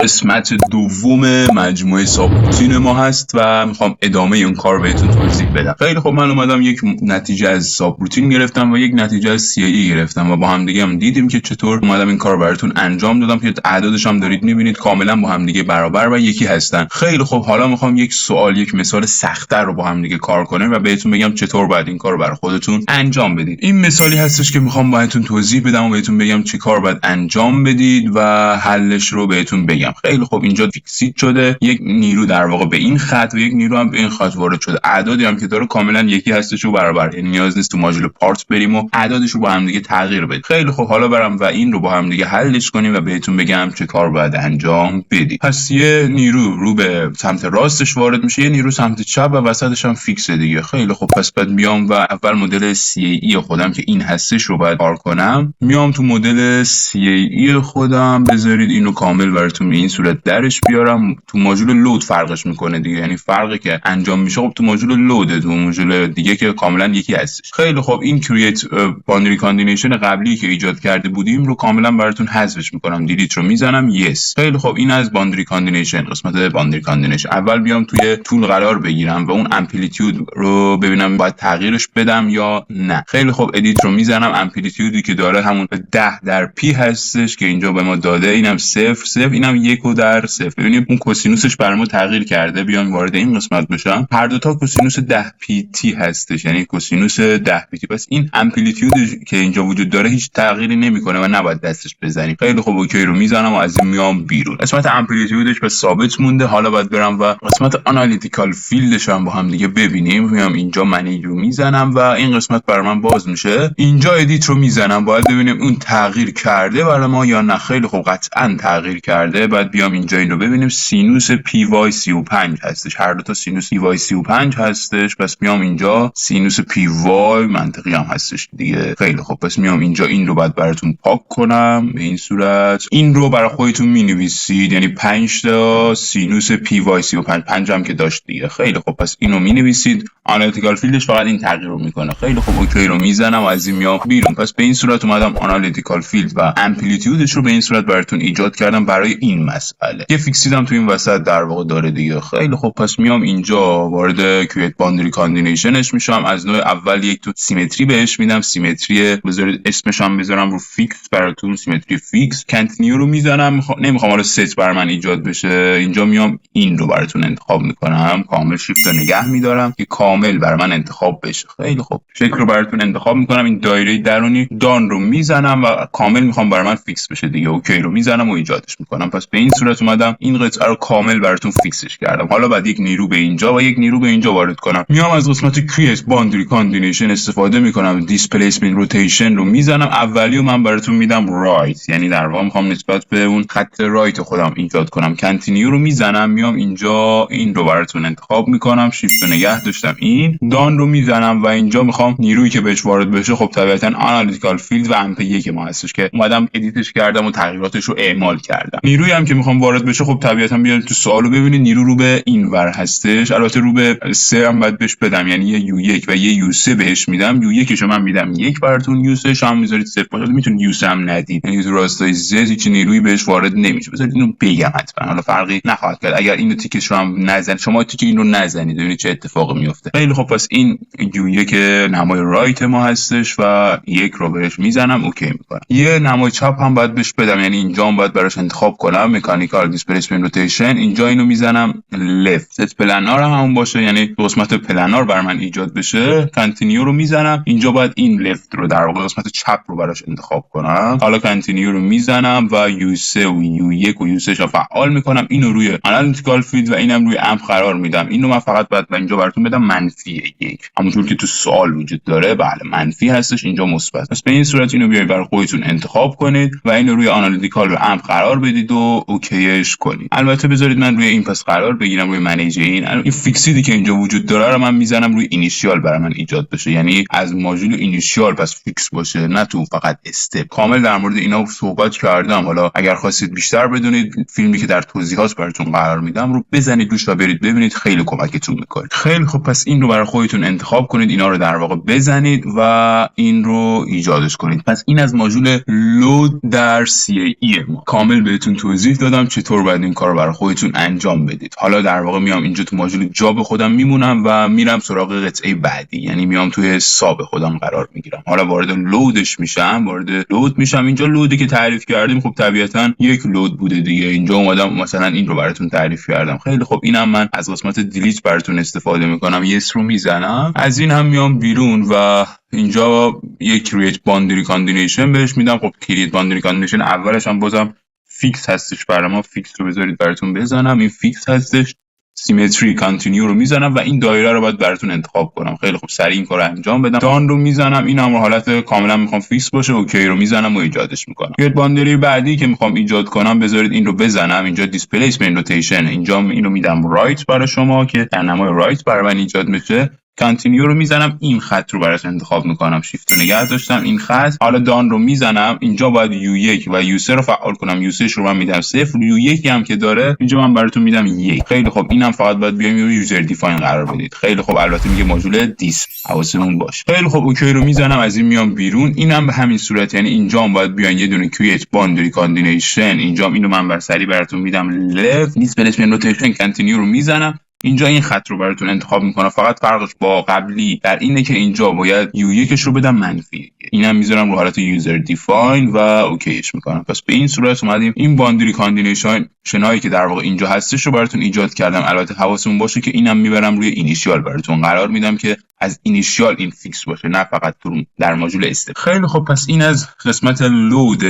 قسمت دوم مجموعه سابروتین ما هست و میخوام ادامه اون کار بهتون توضیح بدم. خیلی خب، من اومدم یک نتیجه از سابروتین گرفتم و یک نتیجه از CAE گرفتم و با هم دیگه هم دیدیم که چطور اومدم این کار براتون انجام دادم که اعدادش هم دارید میبینید کاملا با هم دیگه برابر و یکی هستن. خیلی خب، حالا میخوام یک مثال سخت‌تر رو با هم دیگه کار کنیم و بهتون بگم چطور باید این کار رو برای خودتون انجام بدید. این مثالی هستش که میخوام بهتون توضیح بدم و بهتون بگم چه کار باید انجام بدید و حلش رو بهتون بگم. خیلی خب، اینجا فیکسیت شده، یک نیرو در واقع به این خط و یک نیرو هم به این خط وارد شده. اعدادی هم که داره کاملا یکی هستش و برابر، یعنی نیاز نیست تو ماژول پارت بریم و اعدادش رو با هم دیگه تغییر بدیم. خیلی خب، حالا برام و این رو با هم دیگه حلش کنیم و بهتون بگم چه کار باید انجام بدید. پس یه نیرو رو به سمت راستش وارد میشه، یه نیرو سمت چپ و وسطش هم فیکسه دیگه. خیلی خب، پس بعد بیام و اول مدل CAE خودم که این هستش رو باید کار کنم. میام تو مدل CAE خودم، بذارید اینو کامل براتون به این صورت درش بیارم. تو ماژول لود فرقش میکنه دیگه، یعنی فرقی که انجام میشه خب تو ماژول لود، تو ماژول دیگه که کاملا یکی هستش. خیلی خب، این کرییت باندری کاندینیشن قبلی که ایجاد کرده بودیم رو کاملا براتون حذفش میکنم. دیلیت رو میزنم، یس. خیلی خب، این از باندری کاندینیشن، قسمت باندری کاندینیشن. اول بیام توی تول قرار بگیرم و اون امپلیتیود رو ببینم باید تغییرش بدم یا نه. خیلی خب، ادیت رو میزنم. امپلیتیودی که داره همون 10 در پی هستش که اینجا به ما داده، اینم 0 اینم 1/0. ببینید اون کوسینوسش برام تغییر کرده. بیام وارد این قسمت بشم، هر دو تا کوسینوس 10 پی تی هستش، یعنی کوسینوس 10 پی تی. پس این امپلیتیودی که اینجا وجود داره هیچ تغییری نمیکنه و نباید دستش بزنیم. خیلی خب، اوکی رو میزنم و از این میام بیرون. قسمت امپلیتیودش به ثابت مونده. حالا باید برم و قسمت آنالیتیکال فیلدش هم با هم دیگه ببینیم. میام اینجا منیج رو میزنم و این قسمت برای من باز میشه. اینجا ادیت رو میزنم، باید ببینیم اون تغییر کرده برای ما یا نه. خیلی خب، قطعا تغییر کرده. بعد بیام اینجا این رو ببینیم، سینوس پی وای 35 هستش، هر دو تا سینوس پی وای 35 هستش. پس میام اینجا سینوس پی وای منطقی هم هستش دیگه. خیلی خب، پس میام اینجا این رو بعد براتون پاک کنم به این صورت. این رو برای خودتون مینویسید، یعنی 5 تا سینوس پی وای 35 5 هم که داشت دیگه. خیلی خب، پس اینو مینویسید. آنالیتیکال فیلدش فقط این تغییر رو میکنه. خیلی خب، اوکی رو میزنم و از این میام بیرون. پس به این صورت اومدم آنالیتیکال فیلد و امپلیتیودش رو به این صورت براتون ایجاد کردم برای این مسئله. یه فیکسیدم تو این وسط در واقع داره دیگه. خیلی خب، پس میام اینجا وارد کرییت باندری کاندینیشنش میشم. از نوع اول یک تو سیمتری بهش میدم. سیمتری بذارید اسمش هم بذارم رو فیکس براتون، سیمتری فیکس. کنتینیو رو میزنم. نمیخوام حالا ست بر من ایجاد بشه. اینجا میام این رو براتون انتخاب میکنم، کامل شیفت رو نگه میدارم که کامل بر من انتخاب بشه. خیلی خب، شکل رو براتون انتخاب میکنم. این دایره درونی دان رو میزنم و کامل میخوام برای من فیکس بشه دیگه. اوکی رو میزنم و ایجادش میکنم. پس به این صورت اومدم این قطعه رو کامل براتون فیکسش کردم. حالا بعد یک نیرو به اینجا و یک نیرو به اینجا وارد کنم. میام از قسمت کرییت باندری کاندینیشن استفاده میکنم. دیسپلیسمنت روتیشن رو میزنم. اولیو من براتون میدم رایت، یعنی در واقع میخوام نسبت به اون خط رایت خودم ایجاد کنم. کنتینیو رو میزنم. میام اینجا این رو براتون انتخاب میکنم، شیفت رو نگه داشتم، این دان رو میزنم و اینجا میخوام نیرویی که بهش وارد بشه خب طبیعتا آنالیتیکال فیلد و امپ 1 ما هستش که اومدم ادیتش کردم و تغییراتش رو اعمال کردم. نیرویی هم که میخوام وارد بشه خب طبیعتا بیاد تو سوالو ببینید نیرو رو به این ور هستش. البته رو به 3 هم باید بهش بدم، یعنی یه U1 و یه U3 بهش میدم. U1 شو من میدم 1 براتون، U3 هم میذارید 0 باشه. میتونید U3 هم ندید، یعنی تو راستای Z هیچ نیرویی بهش وارد نمیشه. بذارید اینو بگم، حتما حالا فرقی نخواهد کرد اگر اینو تیکش رو هم نزنید. شما تیک این رو نزنید ببینید چه اتفاقی میفته. خیلی خب، پس این U1 نمای رایت ما هستش و 1 رو بهش میزنم، اوکی میکنم. یه نمای چپ هم باید بهش بدم، یعنی اینجا هم باید براش انتخاب کنم مکانیکال دیسپلیسمنت روتیشن. اینجا اینو میزنم لفت. ست پلنار هم همون باشه، یعنی قسمت پلنار بر من ایجاد بشه. کنتینیو رو میزنم. اینجا باید این لفت رو در واقع قسمت چپ رو براش انتخاب کنم. حالا کنتینیو رو میزنم و U3 و U1 و U3 رو فعال میکنم. اینو روی آنالیتیکال فیلد و اینم روی امپ قرار میدم. اینو من فقط باید اینجا براتون بدم -1، همونجور که تو سوال وجود داره. بله، منفی هستش، اینجا مثبت. پس به این صورت اینو بیاید برای خودتون انتخاب کنید و اینو روی آنالیتیکال و امپ قرار بدید و اوکیش کنید. البته بذارید من روی این پس قرار بگیرم، روی منیج این فیکسیدی که اینجا وجود داره رو من میزنم روی اینیشیال برای من ایجاد بشه، یعنی از ماژول اینیشیال پس فیکس باشه، نه تو فقط استپ. کامل در مورد اینا صحبت کردم. حالا اگر خواستید بیشتر بدونید، فیلمی که در توضیحات براتون قرار میدم رو بزنید روش و برید ببینید، خیلی کمکتون میکنه. خیلی خب، پس این رو برای خودتون انتخاب کنید، اینا رو در واقع بزنید و این رو ایجادش کنید. پس این از ماژول لود در CAE ما. کامل بهتون توضیح دادم چطور باید این کار برای خودتون انجام بدید. حالا در واقع میام اینجا تو ماژول جاب خودم میمونم و میرم سراغ قطعه بعدی، یعنی میام توی ساب خودم قرار میگیرم. حالا وارد لودش میشم، اینجا لودی که تعریف کردیم خب طبیعتا یک لود بوده دیگه. اینجا اومدم مثلا این رو براتون تعریف کردم. خیلی خب اینم من از قسمت دیلیت براتون استفاده میکنم، یس رو میزنم، از این هم میام بیرون و اینجا یک create boundary combination بهش میدم. خب create boundary combination اولش هم بازم فیکس هستش برای ما، فیکس رو بذارید براتون بزنم، این فیکس هستش. سیمتری کانتینیو رو میزنم و این دایره رو باید براتون انتخاب کنم. خیلی خوب سریع این کارو انجام بدم. دان رو میزنم، این هم حالت کاملا میخوام فیکس باشه. اوکی رو میزنم و ایجادش میکنم. یه باندری بعدی که میخوام ایجاد کنم بذارید این رو بزنم. اینجا دیسپلیسمنت روتیشن، اینجا اینو میدم رایت برای شما که در نمای رایت برای من ایجاد بشه. کانتینیو رو میزنم، این خط رو براش انتخاب میکنم، شیفت رو نگه داشتم این خط. حالا دان رو میزنم، اینجا باید U1 و U3 رو فعال کنم. U3 رو من میدم 0، U1 هم که داره اینجا من براتون میدم 1. خیلی خب اینم فقط باید بیایم یوزر دیفاین قرار بدید. خیلی خب البته میگه ماژول دیس، حواسمون باشه. خیلی خب اوکی رو میزنم، از این میام بیرون. اینم به همین صورت، یعنی اینجا هم باید بیان یه دونه create boundary combination، اینجا اینو من سریع براتون میدم left displacement rotation کانتینیو رو میزنم. اینجا این خط رو براتون انتخاب میکنم. فقط فرقش با قبلی در اینه که اینجا باید U1 رو بدم منفی. اینم میذارم رو حالت یوزر دیفاین و اوکیش میکنم. پس به این صورت اومدیم این باندری کاندینیشن هایی که در واقع اینجا هستش رو براتون ایجاد کردم. البته حواستون باشه که اینم میبرم روی اینیشیال براتون قرار میدم که از اینیشیال این فیکس باشه، نه فقط در ماژول استپ. خیلی خب پس این از قسمت لود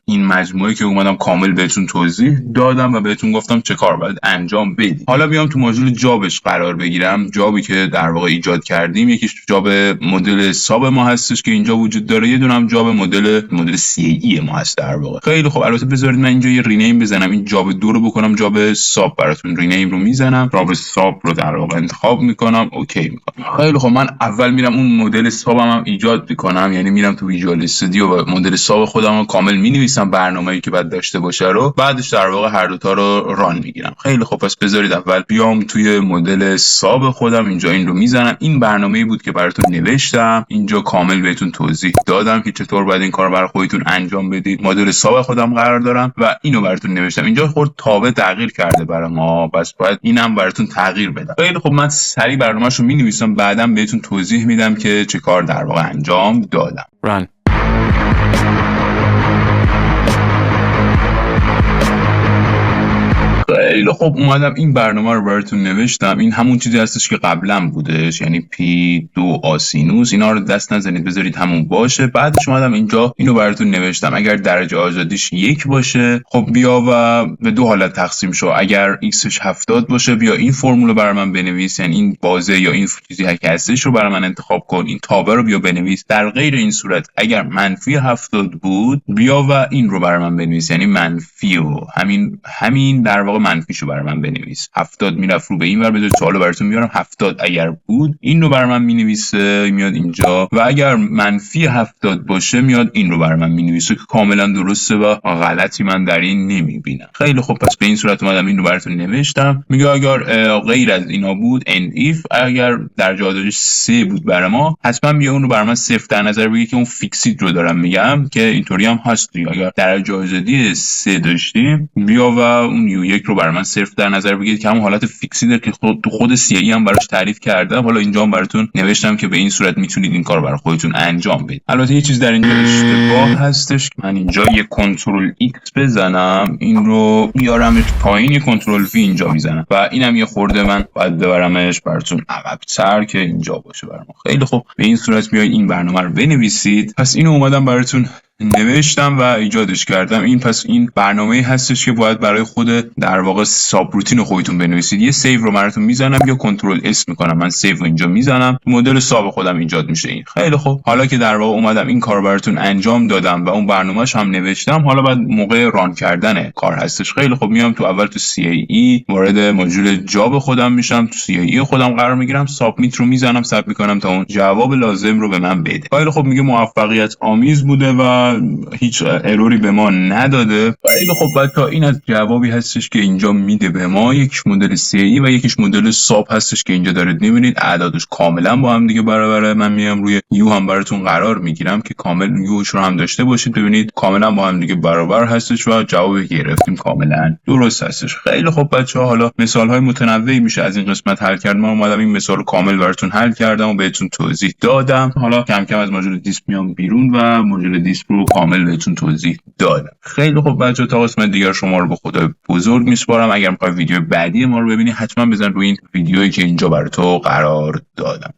این مجموعه که اومدم کامل بهتون توضیح دادم و بهتون گفتم چه کار باید انجام بدید. حالا بیام تو ماژول جابش قرار بگیرم. جابی که در واقع ایجاد کردیم، یکیش جاب مدل ساب ما هستش که اینجا وجود داره، یه دونه هم جاب مدل CAE ما هست در واقع. خیلی خب البته بذارید من اینجا یه رینیم بزنم، این جاب 2 رو بکنم جاب ساب براتون. رینیم رو میزنم، جاب ساب رو در واقع انتخاب میکنم، اوکی میکنم. خیلی خب من اول میرم اون مدل سابم هم ایجاد میکنم، یعنی میرم تو ویژوال استودیو و مدل ساب خودم رو کامل مینویسم، برنامه‌ای که بعد داشته باشه رو، بعدش در واقع هر دو تا رو ران میگیرم. خیلی خب پس بذارید اول بیام توی مدل ساب خودم، اینجا این رو میزنم. این برنامه‌ای بود که براتون نوشتم، اینجا کامل بهتون توضیح دادم که چطور باید این کار برای خودتون انجام بدید. مدل ساب خودم قرار دارم و اینو براتون نوشتم. اینجا خورد تابع تغییر کرده برای ما، پس باید اینم براتون تغییر بدم. خیلی خب من سریع برنامه‌شو مینویسم، بعداً بهتون توضیح میدم که چه کار در واقع انجام دادم. ران. خیلی خب اومدم این برنامه رو براتون نوشتم. این همون چیزی هستش که قبلا بودش، یعنی P2 آسینوس. اینا رو دست نزنید، بذارید همون باشه. بعدش اومدم اینجا اینو براتون نوشتم اگر درجه آزادیش 1 باشه خب بیا و به دو حالت تقسیم شو. اگر xش 70 باشه بیا این فرمول رو برای من بنویس، یعنی این بازه یا این چیزی که هستش رو برای من انتخاب کن، این تابع رو بیا بنویس. در غیر این صورت اگر منفی 70 بود بیا و این رو برای من بنویس، یعنی منفی و همین در واقع منفیشو برای من بنویس. 70 میرفت رو به این ور. بذار سوالو براتون میارم. 70 اگر بود این رو برای من مینویسه، میاد اینجا، و اگر منفی 70 باشه میاد این رو برای من مینویسه که کاملا درسته و غلطی من در این نمیبینم. خیلی خب پس به این صورت اومدم این رو براتون نوشتم. میگه اگر غیر از اینا بود and if، اگر درجه آزادیش 3 بود برای ما حتما بیا اون رو برای من 0 در نظر بگیر که اون فیکسید رو دارم میگم که اینطوری هم هست. اگر درجه آزادی 3 داشتیم بیا و اون U1 رو برای من 0 در نظر بگیرید که همون حالت فیکسیده که خود CAE هم براش تعریف کردم. حالا اینجا هم براتون نوشتم که به این صورت میتونید این کار برای خودتون انجام بدید. البته یه چیز در اینجا اشتباه هستش، من اینجا یه کنترل X بزنم این رو بیارمش پایین، یه کنترل V اینجا میزنم و اینم یه خورده من باید ببرمش براتون عقب‌تر که اینجا باشه برام. خیلی خوب به این صورت بیاید این برنامه رو بنویسید. پس اینو اومدم براتون نوشتم و ایجادش کردم. این پس این برنامه‌ای هستش که باید برای خود در واقع ساب روتین خودتون بنویسید. یه سیو رو براتون میزنم یا کنترل اس میکنم، من سیو رو اینجا میزنم، مدل ساب خودم ایجاد میشه. این خیلی خوب. حالا که در واقع اومدم این کار براتون انجام دادم و اون برنامه‌اش هم نوشتم، حالا بعد موقع ران کردن کار هستش. خیلی خوب میام تو اول تو CAE وارد ماژول جاب خودم میشم، تو CAE خودم قرار میگیرم، سابمیت رو میزنم، ثبت میکنم تا اون جواب لازم رو به من بده. خیلی خوب میگه موفقیت آمیز بوده و و هیچ اروری به ما نداده. خیلی خب بچه‌ها، این از جوابی هستش که اینجا میده به ما. یکیش مدل CAE و یکیش مدل ساب هستش که اینجا دارید میبینید اعدادش کاملا با هم دیگه برابره. من میام روی یو هم براتون قرار میگیرم که کامل یوش رو هم داشته باشید، ببینید کاملا با هم دیگه برابر هستش و جوابی که گرفتیم کاملا درست هستش. خیلی خب بچه‌ها، حالا مثال های متنوعی میشه از این قسمت حل کرد. من اومدم این مثال رو کامل براتون حل کردم و بهتون توضیح دادم. حالا کم کم از ماژول دیسپ میام بیرون و ماژول دیسپ رو کامل بهتون توضیح دادم. خیلی خب بچه‌ها، تا قسمت دیگر شما رو به خدا بزرگ میسپارم. اگر می‌خوای ویدیو بعدی ما رو ببینی حتما بزن روی این ویدیویی که اینجا برای تو قرار دادم.